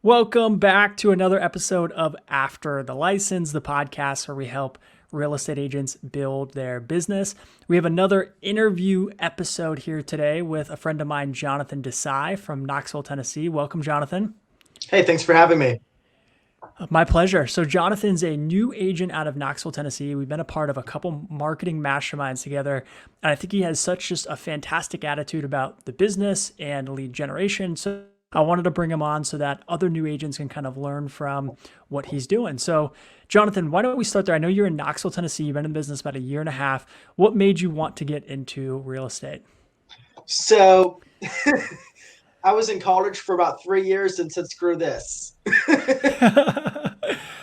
Welcome back to another episode of After the License, the podcast where we help real estate agents build their business. We have another interview episode here today with a friend of mine, Jonathan Desai from Knoxville, Tennessee. Welcome, Jonathan. Hey, thanks for having me. My pleasure. So Jonathan's a new agent out of Knoxville, Tennessee. We've been a part of a couple marketing masterminds together. And I think he has such just a fantastic attitude about the business and lead generation. So I wanted to bring him on so that other new agents can kind of learn from what he's doing. So Jonathan, why don't we start there? I know you're in Knoxville, Tennessee. You've been in business about a year and a half. What made you want to get into real estate? So I was in college for about 3 years and said, screw this. I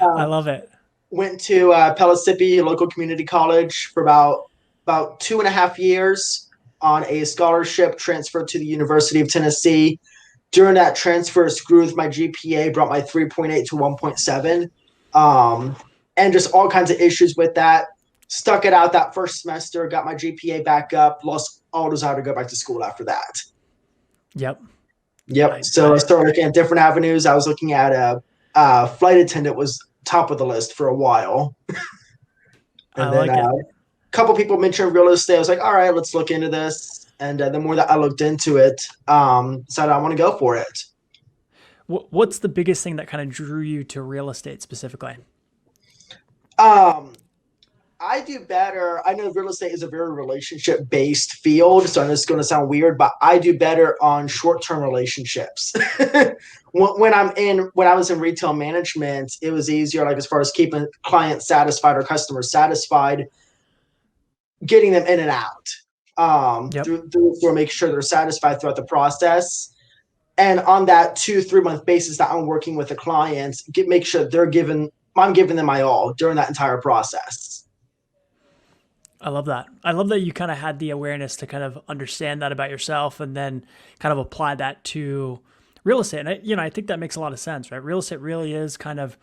Um, love it. Went to Pellissippi local community college for about 2.5 years on a scholarship, transferred to the University of Tennessee. During that transfer, screwed with my GPA, brought my 3.8 to 1.7, um, and just all kinds of issues with that. Stuck it out that first semester, got my GPA back up, lost all desire to go back to school after that. Yep. Yep. I, So I I, started looking at different avenues. I was looking at a flight attendant was top of the list for a while, I and then like it. a couple people mentioned real estate. I was like, all right, let's look into this. And the more that I looked into it, decided I want to go for it. What's the biggest thing that kind of drew you to real estate specifically? Um, I do better. I know real estate is a very relationship based field, so this is going to sound weird, but I do better on short term relationships. When I was in retail management, it was easier, like as far as keeping clients satisfied or customers satisfied, getting them in and out Yep. through making sure they're satisfied throughout the process. And on that 2-3 month basis that I'm working with the clients, make sure I'm giving them my all during that entire process. I love that. I love that you kind of had the awareness to kind of understand that about yourself and then kind of apply that to real estate. And I think that makes a lot of sense, right? Real estate really is kind of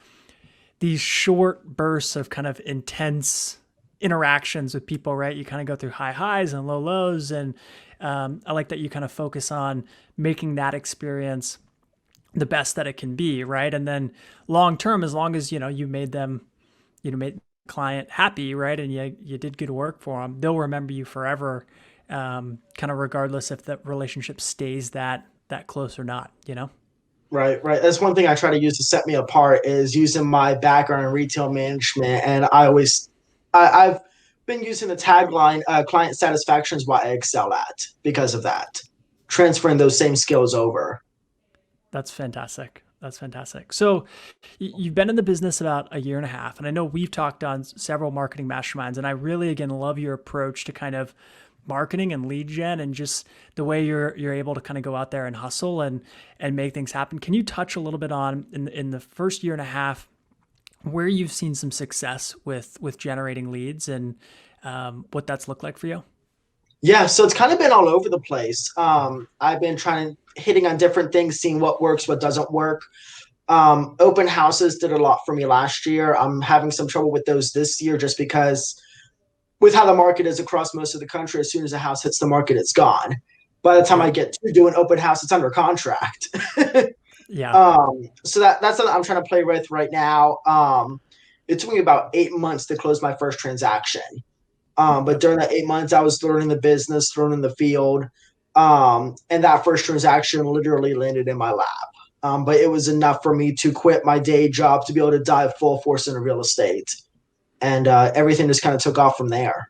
these short bursts of kind of intense interactions with people, right? You kind of go through high highs and low lows. And I like that you kind of focus on making that experience the best that it can be, right? And then long term, as long as, you made them, made the client happy, right? And you did good work for them, they'll remember you forever, kind of regardless if the relationship stays that close or not. Right, right. That's one thing I try to use to set me apart is using my background in retail management. And I've been using the tagline, client satisfaction is what I excel at because of that, transferring those same skills over. That's fantastic. That's fantastic. So you've been in the business about a year and a half, and I know we've talked on several marketing masterminds, and I really, again, love your approach to kind of marketing and lead gen and just the way you're able to kind of go out there and hustle and make things happen. Can you touch a little bit on in the first year and a half where you've seen some success with generating leads and what that's looked like for you? Yeah, so it's kind of been all over the place. I've been hitting on different things, seeing what works, what doesn't work. Open houses did a lot for me last year. I'm having some trouble with those this year just because with how the market is across most of the country, as soon as a house hits the market, it's gone. By the time I Yep. get to do an open house, it's under contract. Yeah. So that's something I'm trying to play with right now. It took me about 8 months to close my first transaction. But Yep. during that 8 months, I was learning the business, learning the field. And that first transaction literally landed in my lap. But it was enough for me to quit my day job to be able to dive full force into real estate. And everything just kind of took off from there.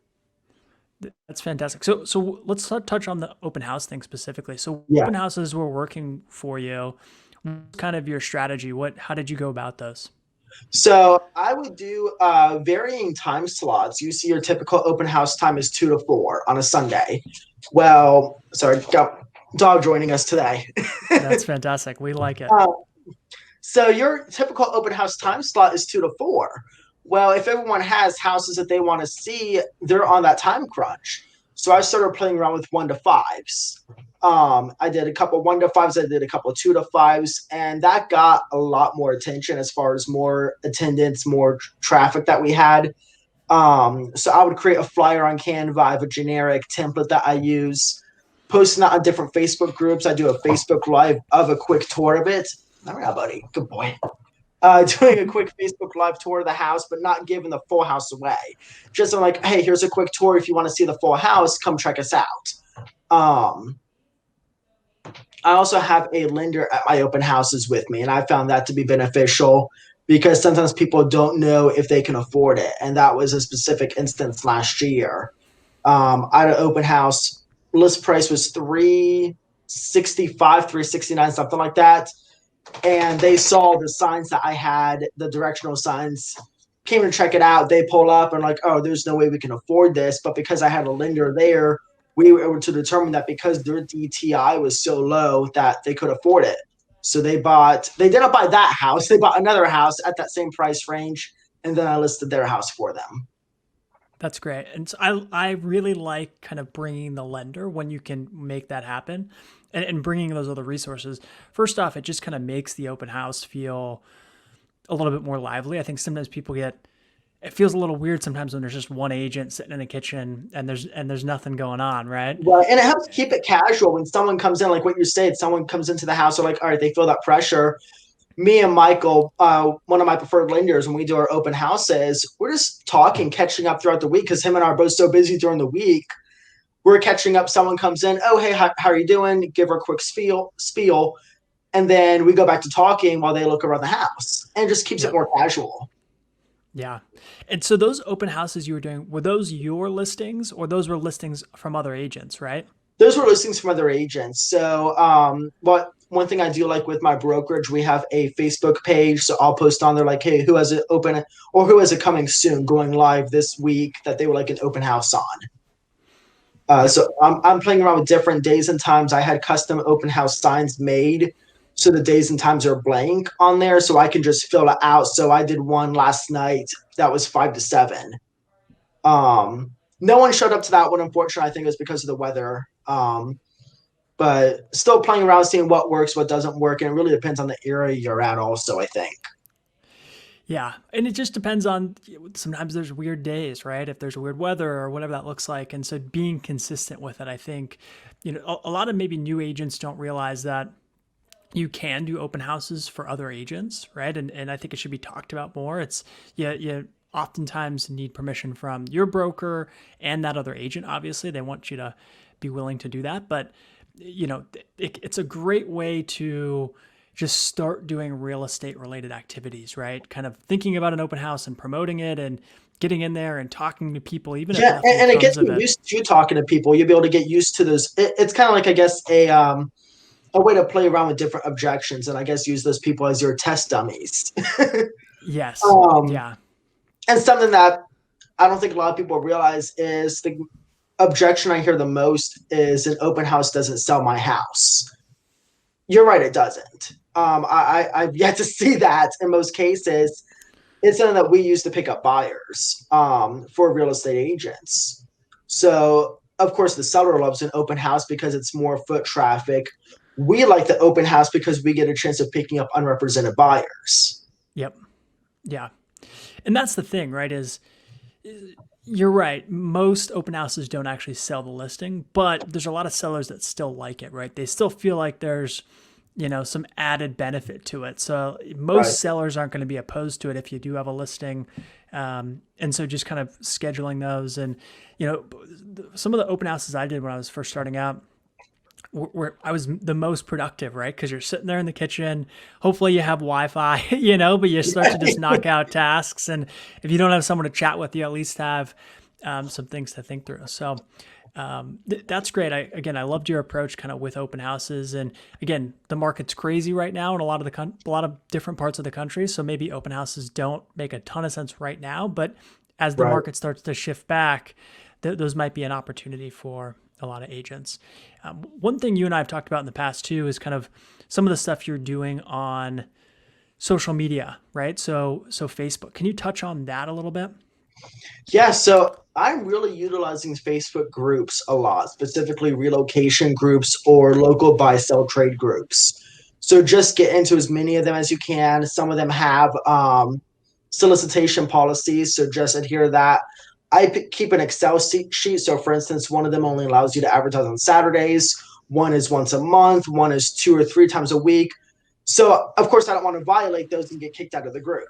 That's fantastic. So let's touch on the open house thing specifically. So Yeah. open houses were working for you. What's kind of your strategy? How did you go about those? So I would do varying time slots. You see, your typical open house time is 2 to 4 on a Sunday. Well, sorry, got dog joining us today. That's fantastic. We like it. uh, so your typical open house time slot is 2 to 4. Well, if everyone has houses that they want to see, they're on that time crunch. So I started playing around with 1 to 5s. I did a couple 1 to 5s. I did a couple 2 to 5s, and that got a lot more attention as far as more attendance, more traffic that we had. So I would create a flyer on Canva. I have a generic template that I use, posting that on different Facebook groups. I do a Facebook Live of a quick tour of it. All right, buddy. Good boy. Doing a quick Facebook Live tour of the house, but not giving the full house away. Just I'm like, hey, here's a quick tour. If you want to see the full house, come check us out. Um, I also have a lender at my open houses with me, and I found that to be beneficial because sometimes people don't know if they can afford it. And that was a specific instance last year. I had an open house. List price was 365, 369, something like that. And they saw the signs that I had, the directional signs, came to check it out. They pull up and like, oh, there's no way we can afford this. But because I had a lender there, we were able to determine that because their DTI was so low that they could afford it. So they didn't buy that house. They bought another house at that same price range. And then I listed their house for them. That's great. And so I really like kind of bringing the lender when you can make that happen, and bringing those other resources. First off, it just kind of makes the open house feel a little bit more lively. I think sometimes people get, it feels a little weird sometimes when there's just one agent sitting in a kitchen and there's nothing going on, right? Right. And it helps keep it casual when someone comes in, like what you said, someone comes into the house, they're like, all right, they feel that pressure. Me and Michael, one of my preferred lenders, when we do our open houses, we're just talking, catching up throughout the week because him and I are both so busy during the week. We're catching up. Someone comes in, oh, hey, how are you doing? Give her a quick spiel. And then we go back to talking while they look around the house and it just keeps it Yep. more casual. Yeah. And so those open houses you were doing, were those your listings or those were listings from other agents, right? Those were listings from other agents. So, what one thing I do like with my brokerage, we have a Facebook page. So I'll post on there like, hey, who has it open or who has it coming soon, going live this week that they would like an open house on. Yep. So I'm playing around with different days and times. I had custom open house signs made. So the days and times are blank on there. So I can just fill it out. So I did one last night that was 5 to 7. No one showed up to that one, unfortunately. I think it was because of the weather. But still playing around, seeing what works, what doesn't work. And it really depends on the area you're at, also, I think. Yeah. And it just depends on, sometimes there's weird days, right? If there's weird weather or whatever that looks like. And so being consistent with it, I think, a lot of maybe new agents don't realize that you can do open houses for other agents, right? And I think it should be talked about more. It's, you oftentimes need permission from your broker and that other agent. Obviously, they want you to be willing to do that, but it's a great way to just start doing real estate related activities, right? Kind of thinking about an open house and promoting it and getting in there and talking to people, even if Yeah, nothing and it comes gets of you it. used to talking to people. You'll be able to get used to those. It's kind of like, I guess, a way to play around with different objections, and I guess use those people as your test dummies. Yes. um, Yeah. and something that I don't think a lot of people realize is the objection I hear the most is an open house doesn't sell my house. You're right, it doesn't. I've yet to see that in most cases. It's something that we use to pick up buyers for real estate agents. So, of course, the seller loves an open house because it's more foot traffic. We like the open house because we get a chance of picking up unrepresented buyers. Yep. Yeah. And that's the thing, right? Is you're right. Most open houses don't actually sell the listing, but there's a lot of sellers that still like it, right? They still feel like there's, some added benefit to it. So Right. most sellers aren't going to be opposed to it if you do have a listing. And so just kind of scheduling those and, some of the open houses I did when I was first starting out, where I was the most productive, right? Because you're sitting there in the kitchen. Hopefully, you have Wi-Fi, but you start to just knock out tasks. And if you don't have someone to chat with, you at least have some things to think through. So that's great. I loved your approach, kind of with open houses. And again, the market's crazy right now in a lot of a lot of different parts of the country. So maybe open houses don't make a ton of sense right now, but as the Right. market starts to shift back, those might be an opportunity for a lot of agents. One thing you and I have talked about in the past too is kind of some of the stuff you're doing on social media, right? So Facebook. Can you touch on that a little bit? Yeah, so I'm really utilizing Facebook groups a lot, specifically relocation groups or local buy sell trade groups. So just get into as many of them as you can. Some of them have solicitation policies, so just adhere to that. Keep an Excel sheet. So, for instance, one of them only allows you to advertise on Saturdays. One is once a month. One is 2 or 3 times a week. So of course I don't want to violate those and get kicked out of the group.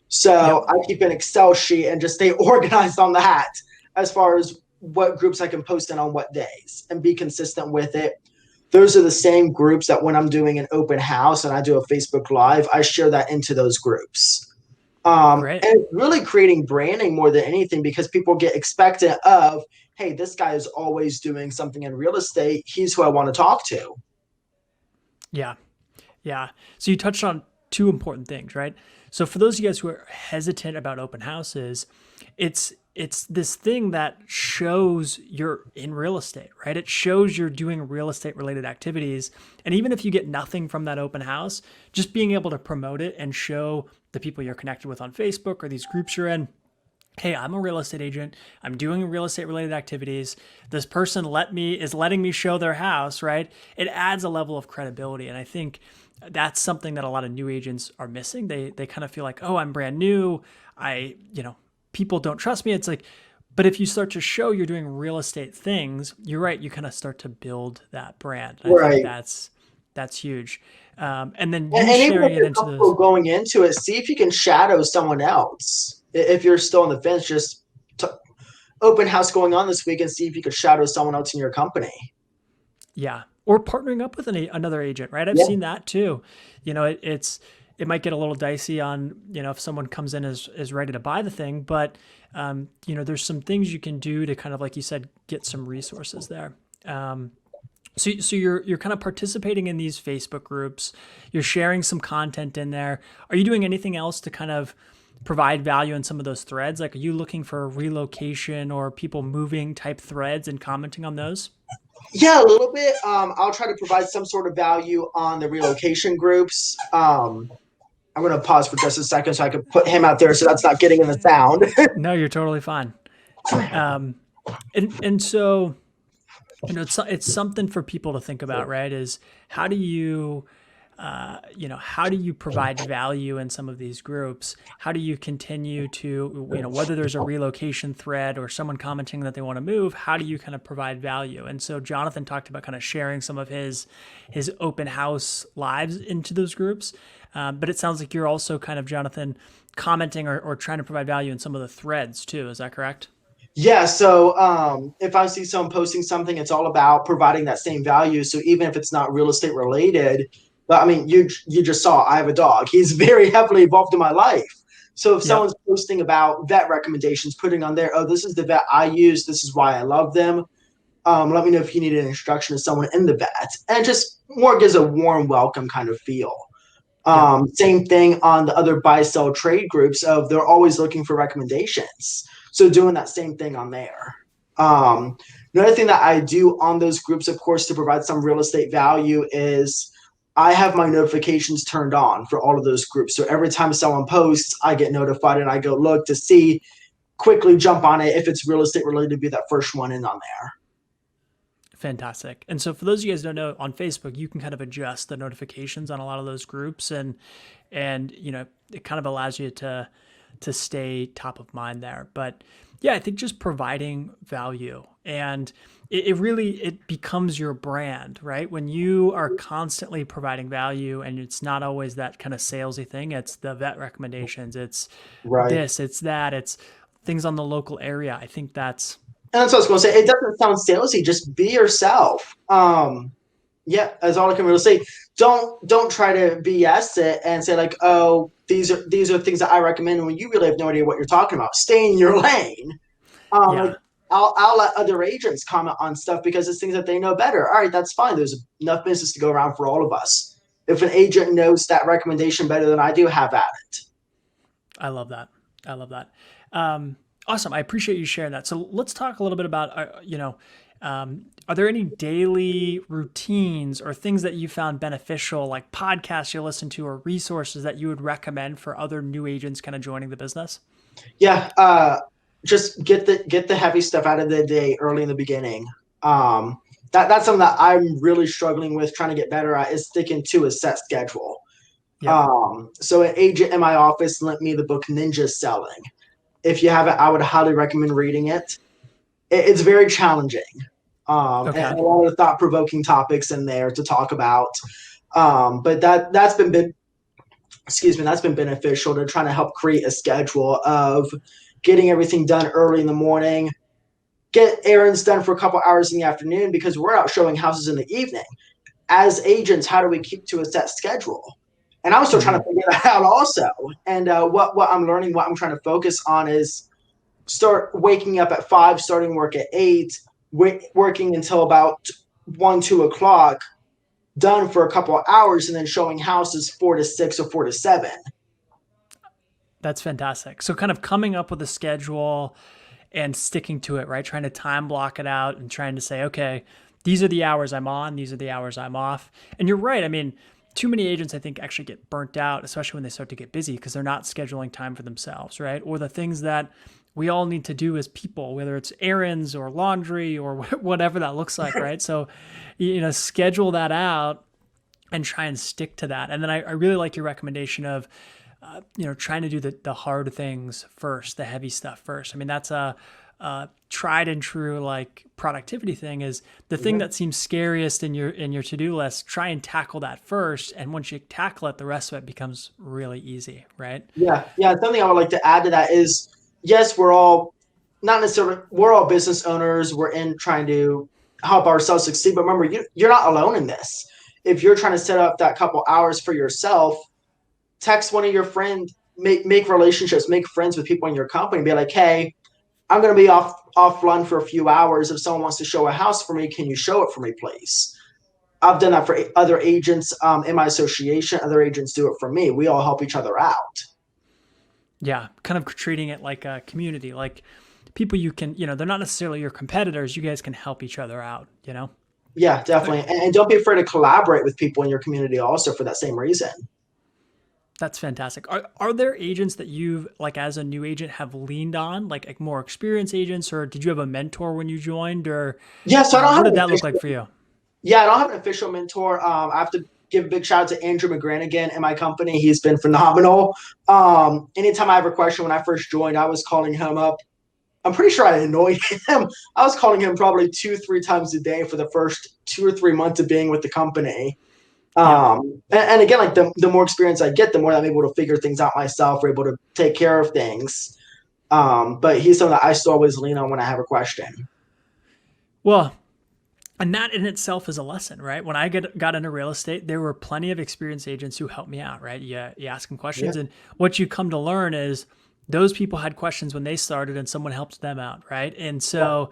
So Yep. I keep an Excel sheet and just stay organized on that as far as what groups I can post in on what days and be consistent with it. Those are the same groups that when I'm doing an open house and I do a Facebook Live, I share that into those groups. Great. And really creating branding more than anything because people get expectant of, hey, this guy is always doing something in real estate. He's who I want to talk to. Yeah. Yeah. So you touched on two important things, right? So for those of you guys who are hesitant about open houses, it's this thing that shows you're in real estate, right? It shows you're doing real estate related activities. And even if you get nothing from that open house, just being able to promote it and show the people you're connected with on Facebook or these groups you're in, hey, I'm a real estate agent. I'm doing real estate related activities. This person is letting me show their house, right? It adds a level of credibility. And I think that's something that a lot of new agents are missing. They kind of feel like, oh, I'm brand new. People don't trust me. It's like, but if you start to show you're doing real estate things, you're right. You kind of start to build that brand. And I think Right. that's huge. And then And, you and even sharing if it you're into comfortable those. going into it, see if you can shadow someone else. If you're still on the fence, just open house going on this week and see if you could shadow someone else in your company. Yeah, or partnering up with another agent, right? I've Yeah. seen that too. It might get a little dicey on if someone comes in as ready to buy the thing, but there's some things you can do to kind of like you said get some resources there. So you're kind of participating in these Facebook groups. You're sharing some content in there. Are you doing anything else to kind of provide value in some of those threads? Like, are you looking for relocation or people moving type threads and commenting on those? Yeah, a little bit. I'll try to provide some sort of value on the relocation groups. I'm going to pause for just a second so I can put him out there so that's not getting in the sound. No, you're totally fine. Um, and so it's something for people to think about, right? Is how do you how do you provide value in some of these groups? How do you continue to, whether there's a relocation thread or someone commenting that they want to move, how do you kind of provide value? And so Jonathan talked about kind of sharing some of his open house lives into those groups. But it sounds like you're also kind of, Jonathan, commenting or trying to provide value in some of the threads too. Is that correct? Yeah, so if I see someone posting something, it's all about providing that same value. So even if it's not real estate related, but I mean, you just saw I have a dog. He's very heavily involved in my life. So if Yep. someone's posting about vet recommendations, putting on there, oh, this is the vet I use. This is why I love them. Let me know if you need an introduction to someone in the vet, and just more gives a warm welcome kind of feel. Yep. Same thing on the other buy sell trade groups of they're always looking for recommendations. So doing that same thing on there. Another thing that I do on those groups, of course, to provide some real estate value is I have my notifications turned on for all of those groups. So every time someone posts, I get notified and I go look to see, quickly jump on it if it's real estate related to be that first one in on there. Fantastic. And so for those of you guys who don't know, on Facebook, you can kind of adjust the notifications on a lot of those groups and it kind of allows you to stay top of mind there. But yeah, I think just providing value and it really it becomes your brand, right? When you are constantly providing value and it's not always that kind of salesy thing, it's the vet recommendations, it's Right. this, it's that, it's things on the local area. I think that's And that's what I was going to say. It doesn't sound salesy. Just be yourself. Yeah, that's all I can really say. Don't try to BS it and say like, oh, these are things that I recommend when you really have no idea what you're talking about. Stay in your lane. Like yeah. I'll let other agents comment on stuff because it's things that they know better. All right, that's fine. There's enough business to go around for all of us. If an agent knows that recommendation better than I do, have at it. I love that. I love that. Awesome. I appreciate you sharing that. So let's talk a little bit about, are there any daily routines or things that you found beneficial, like podcasts you listen to or resources that you would recommend for other new agents kind of joining the business? Yeah, just get the heavy stuff out of the day early in the beginning. That's something that I'm really struggling with trying to get better at is sticking to a set schedule. Yep. So an agent in my office lent me the book Ninja Selling. If you haven't, I would highly recommend reading it. It's very challenging. And Okay. a lot of thought provoking topics in there to talk about. But that's been excuse me, that's been beneficial to trying to help create a schedule of getting everything done early in the morning, get errands done for a couple hours in the afternoon because we're out showing houses in the evening. As agents, how do we keep to a set schedule? And I'm still trying Hmm. to figure that out also. And what I'm learning, what I'm trying to focus on is start waking up at 5, starting work at 8, working until about 1, 2 o'clock, done for a couple of hours, and then showing houses 4 to 6 or 4 to 7. That's fantastic. So kind of coming up with a schedule and sticking to it, right? Trying to time block it out and trying to say, okay, these are the hours I'm on, these are the hours I'm off. And you're right. I mean, too many agents, I think, actually get burnt out, especially when they start to get busy because they're not scheduling time for themselves, right? Or the things that we all need to do as people, whether it's errands or laundry or whatever that looks like, right? So, schedule that out and try and stick to that. And then I really like your recommendation of, trying to do the hard things first, the heavy stuff first. I mean, that's a tried and true like productivity thing is the thing Yeah. that seems scariest in your to-do list. Try and tackle that first. And once you tackle it, the rest of it becomes really easy, right? Yeah, yeah. Something I would like to add to that is, yes, we're all not necessarily we're all business owners. We're in trying to help ourselves succeed. But remember, you're not alone in this. If you're trying to set up that couple hours for yourself, text one of your friends, make relationships, make friends with people in your company. Be like, hey, I'm going to be offline for a few hours. If someone wants to show a house for me, can you show it for me, please? I've done that for other agents in my association. Other agents do it for me. We all help each other out. Yeah, kind of treating it like a community, like people you can, they're not necessarily your competitors. You guys can help each other out, Yeah, definitely. And don't be afraid to collaborate with people in your community also for that same reason. That's fantastic. Are there agents that you've like as a new agent have leaned on, like more experienced agents, or did you have a mentor when you joined, or Yeah, so I don't what have did an that look like official for you? yeah, I don't have an official mentor. I have to give a big shout out to Andrew McGranagan in my company. He's been phenomenal. Anytime I have a question when I first joined, I was calling him up. I'm pretty sure I annoyed him. I was calling him probably 2, 3 times a day for the first 2 or 3 months of being with the company. Yeah. And again, like the more experience I get, the more I'm able to figure things out myself, or able to take care of things. But he's someone that I still always lean on when I have a question. Well, and that in itself is a lesson, right? When I got into real estate, there were plenty of experienced agents who helped me out, right? You ask them Yeah. questions, and what you come to learn is those people had questions when they started, and someone helped them out, right? And Yeah. so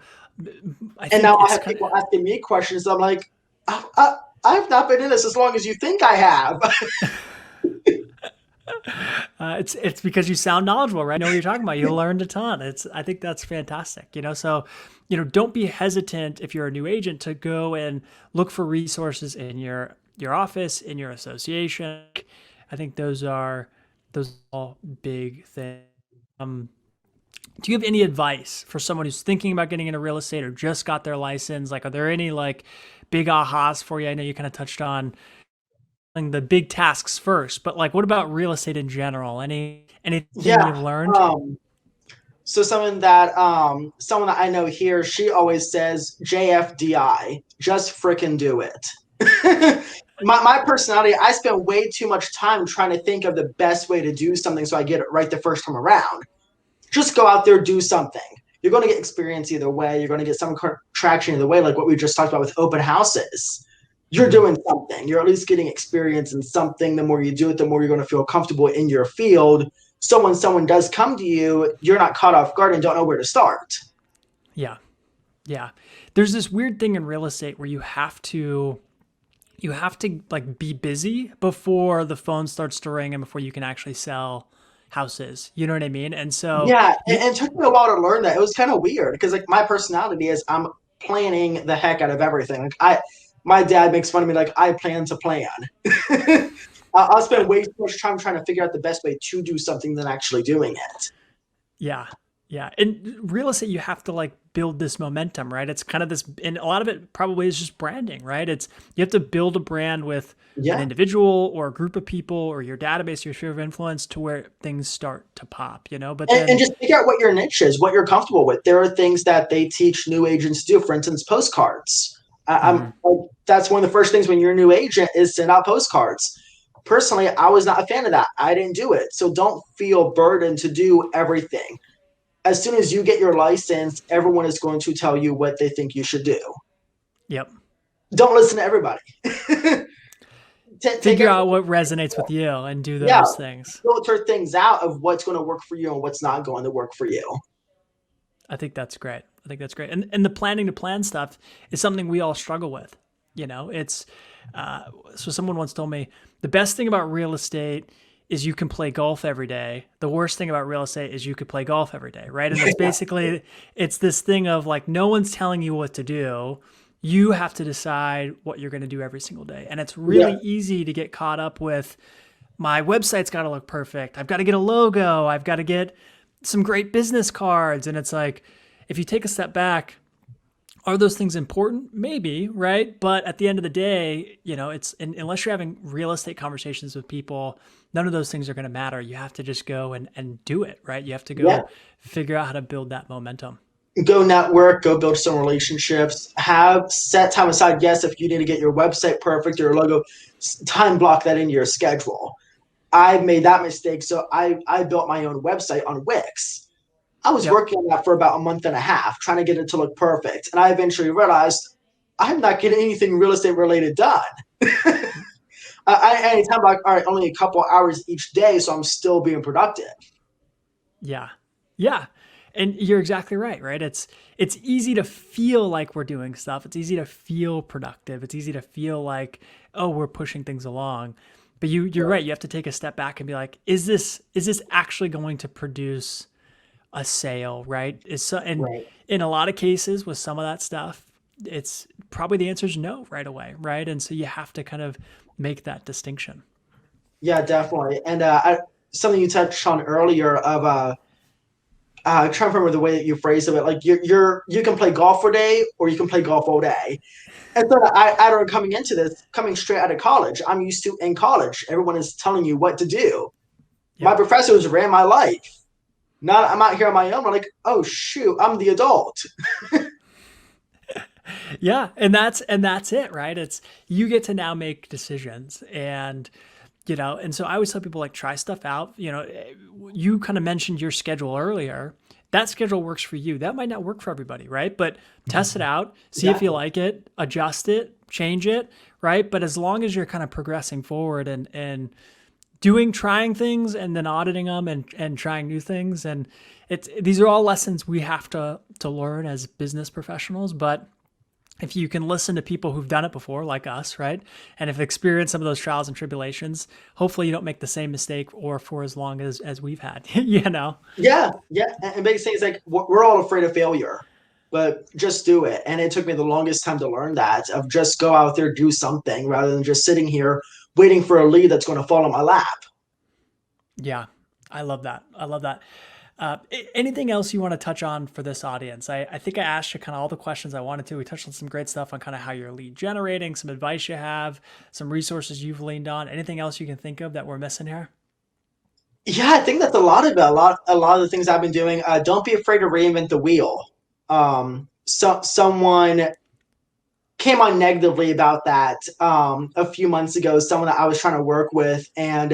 I And think now I it's have kind of people asking me questions. I'm like, I've not been in this as long as you think I have. it's because you sound knowledgeable, right? You know what you're talking about. You learned a ton. I think that's fantastic. So don't be hesitant if you're a new agent to go and look for resources in your office, in your association. I think those are all big things. Um, do you have any advice for someone who's thinking about getting into real estate or just got their license? Like, are there any like big ahas for you? I know you kind of touched on the big tasks first, but like, what about real estate in general? Anything Yeah. you've learned? Um, so someone that I know here, she always says JFDI, just frickin' do it. My personality, I spend way too much time trying to think of the best way to do something so I get it right the first time around. Just go out there, do something. You're going to get experience either way. You're going to get some traction either way, like what we just talked about with open houses. You're Mm-hmm. doing something. You're at least getting experience in something. The more you do it, the more you're going to feel comfortable in your field. So when someone does come to you, you're not caught off guard and don't know where to start. Yeah, yeah. There's this weird thing in real estate where you have to like be busy before the phone starts to ring and before you can actually sell houses. You know what I mean? And so Yeah, you, and it took me a while to learn that. It was kind of weird because like my personality is I'm planning the heck out of everything. My dad makes fun of me like I plan to plan. I'll spend way too much time trying to figure out the best way to do something than actually doing it. Yeah. Yeah. And real estate, you have to like build this momentum, right? It's kind of this, and a lot of it probably is just branding, right? You have to build a brand with an Yeah, individual or a group of people or your database, your sphere of influence to where things start to pop, But and then, just figure out what your niche is, what you're comfortable with. There are things that they teach new agents to do. For instance, postcards. I'm mhm, That's one of the first things when you're a new agent is send out postcards. Personally, I was not a fan of that. I didn't do it. So don't feel burdened to do everything. As soon as you get your license, everyone is going to tell you what they think you should do. Yep. Don't listen to everybody. Take Figure everything. out what resonates with you and do Yeah, those things. filter things out of what's going to work for you and what's not going to work for you. I think that's great. I think that's great. And the planning to plan stuff is something we all struggle with. You know, it's so someone once told me the best thing about real estate is you can play golf every day. The worst thing about real estate is you could play golf every day, right? And it's basically it's this thing of like no one's telling you what to do. You have to decide what you're going to do every single day. And it's really Yeah, easy to get caught up with my website's got to look perfect. I've got to get a logo. I've got to get some great business cards. And it's like, if you take a step back, are those things important? Maybe, right? But at the end of the day, you know, unless you're having real estate conversations with people, none of those things are going to matter. You have to just go and do it, right? You have to yeah. go figure out how to build that momentum. Go network, go build some relationships, have set time aside. Yes, if you need to get your website perfect, your logo, time block that into your schedule. I've made that mistake. So I built my own website on Wix. I was Yep. working on that for about a month and a half, trying to get it to look perfect. And I eventually realized I'm not getting anything real estate related done. Anytime, like, all right, only a couple hours each day, so I'm still being productive. Yeah. Yeah. And you're exactly right, right? It's easy to feel like we're doing stuff. It's easy to feel productive. It's easy to feel like, oh, we're pushing things along. But you're Right. right. You have to take a step back and be like, is this actually going to produce a sale, right? And Right. in a lot of cases with some of that stuff, it's probably the answer is no right away, right? And so you have to kind of make that distinction. Yeah, definitely. And something you touched on earlier of I'm trying to remember the way that you phrased it. Like you can play golf for a day or you can play golf all day. And so I don't coming into this, coming straight out of college. I'm used to in college, everyone is telling you what to do. My Yep. professors ran my life. Now I'm out here on my own. I'm like, oh shoot, I'm the adult. Yeah, and that's it, right? It's you get to now make decisions and and so I always tell people like try stuff out. You kind of mentioned your schedule earlier. That schedule works for you. That might not work for everybody, right? But test it out, see if you Exactly. like it, adjust it, change it, right? But as long as you're kind of progressing forward and trying things and then auditing them and trying new things and these are all lessons we have to learn as business professionals, but if you can listen to people who've done it before, like us, right, and have experienced some of those trials and tribulations, hopefully you don't make the same mistake or for as long as we've had, you know? Yeah, yeah. And biggest thing is like we're all afraid of failure, but just do it. And it took me the longest time to learn that of just go out there, do something rather than just sitting here waiting for a lead that's going to fall in my lap. Yeah, I love that. I love that. Anything else you want to touch on for this audience? I think I asked you kind of all the questions I wanted to. We touched on some great stuff on kind of how you're lead generating, some advice you have, some resources you've leaned on. Anything else you can think of that we're missing here? Yeah, I think that's a lot of it. A lot of the things I've been doing. Don't be afraid to reinvent the wheel. Someone came on negatively about that a few months ago. Someone that I was trying to work with, and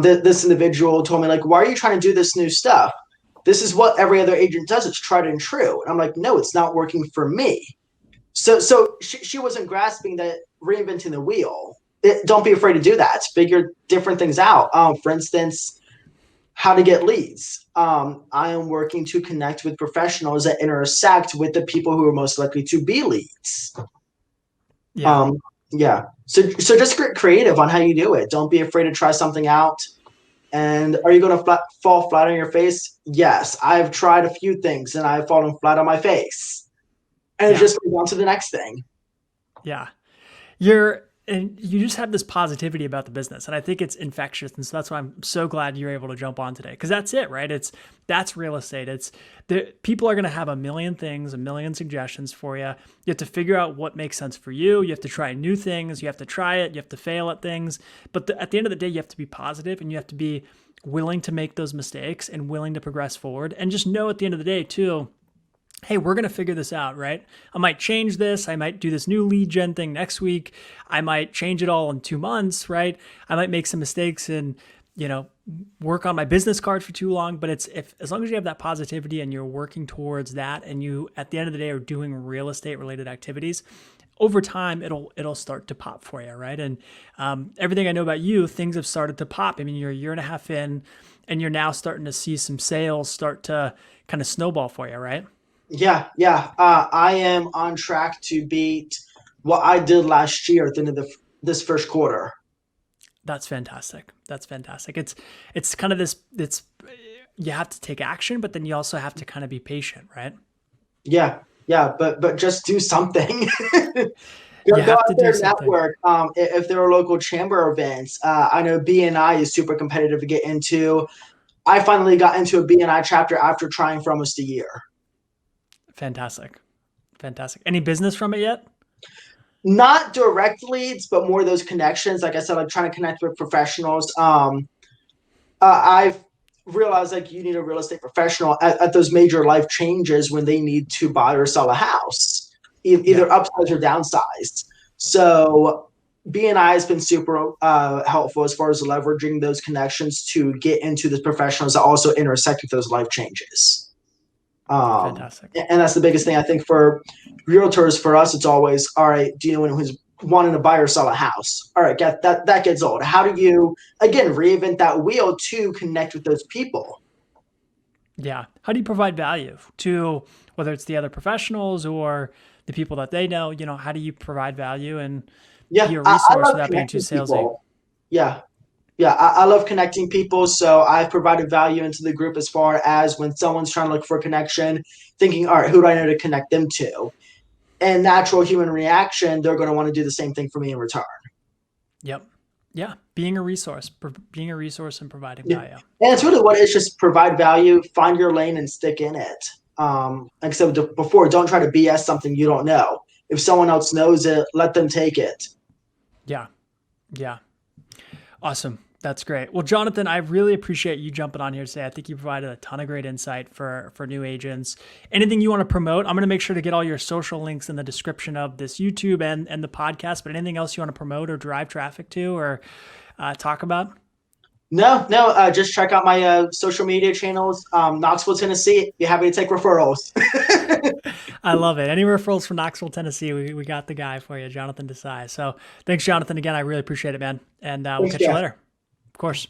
this individual told me like, "Why are you trying to do this new stuff? This is what every other agent does. It's tried and true." And I'm like, "No, it's not working for me." So she wasn't grasping that reinventing the wheel. Don't be afraid to do that. Figure different things out. For instance, how to get leads. I am working to connect with professionals that intersect with the people who are most likely to be leads. Yeah. Um, yeah. So just get creative on how you do it. Don't be afraid to try something out. And are you going to fall flat on your face? Yes, I've tried a few things and I've fallen flat on my face. And it Yeah. just goes on to the next thing. Yeah. And you just have this positivity about the business. And I think it's infectious. And so that's why I'm so glad you're able to jump on today. Because that's it, right? That's real estate. It's the people are going to have a million things, a million suggestions for you. You have to figure out what makes sense for you. You have to try new things. You have to try it. You have to fail at things. But at the end of the day, you have to be positive and you have to be willing to make those mistakes and willing to progress forward. And just know at the end of the day, too, hey, we're going to figure this out, right? I might change this. I might do this new lead gen thing next week. I might change it all in 2 months, right? I might make some mistakes and, you know, work on my business card for too long. But it's if as long as you have that positivity and you're working towards that and you at the end of the day are doing real estate related activities, over time it'll start to pop for you, right? And everything I know about you, things have started to pop. I mean, you're a year and a half in and you're now starting to see some sales start to kind of snowball for you, right? Yeah, yeah. I am on track to beat what I did last year at the end of this first quarter. That's fantastic. That's fantastic. It's kind of this. It's you have to take action, but then you also have to kind of be patient, right? Yeah, yeah. But just do something. You Go have out to do there, something. network. If there are local chamber events, I know BNI is super competitive to get into. I finally got into a BNI chapter after trying for almost a year. Fantastic. Fantastic. Any business from it yet? Not direct leads, but more those connections. Like I said, like trying to connect with professionals. I've realized like you need a real estate professional at those major life changes when they need to buy or sell a house, either Yeah. upsize or downsize. So BNI has been super helpful as far as leveraging those connections to get into the professionals that also intersect with those life changes. Fantastic. And that's the biggest thing I think for realtors. For us, it's always all right. Do you know anyone who's wanting to buy or sell a house? All right, get that gets old. How do you again reinvent that wheel to connect with those people? Yeah. How do you provide value to whether it's the other professionals or the people that they know? You know, how do you provide value and be Yeah, a I resource love without being too connecting salesy? people. Yeah, yeah, I love connecting people. So I've provided value into the group as far as when someone's trying to look for a connection, thinking, all right, who do I know to connect them to? And natural human reaction, they're going to want to do the same thing for me in return. Yep. Yeah. Being a resource, being a resource and providing Yeah. value. And it's really what it is, just provide value, find your lane and stick in it. Like I said before, don't try to BS something you don't know. If someone else knows it, let them take it. Yeah. Yeah. Awesome. That's great. Well, Jonathan, I really appreciate you jumping on here today. I think you provided a ton of great insight for new agents. Anything you want to promote? I'm going to make sure to get all your social links in the description of this YouTube and the podcast. But anything else you want to promote or drive traffic to or talk about? No, no, just check out my social media channels. Knoxville, Tennessee. Be happy to take referrals. I love it. Any referrals from Knoxville, Tennessee? We got the guy for you, Jonathan Desai. So thanks, Jonathan. Again, I really appreciate it, man. And we'll Thanks, catch you Jeff. later. Of course.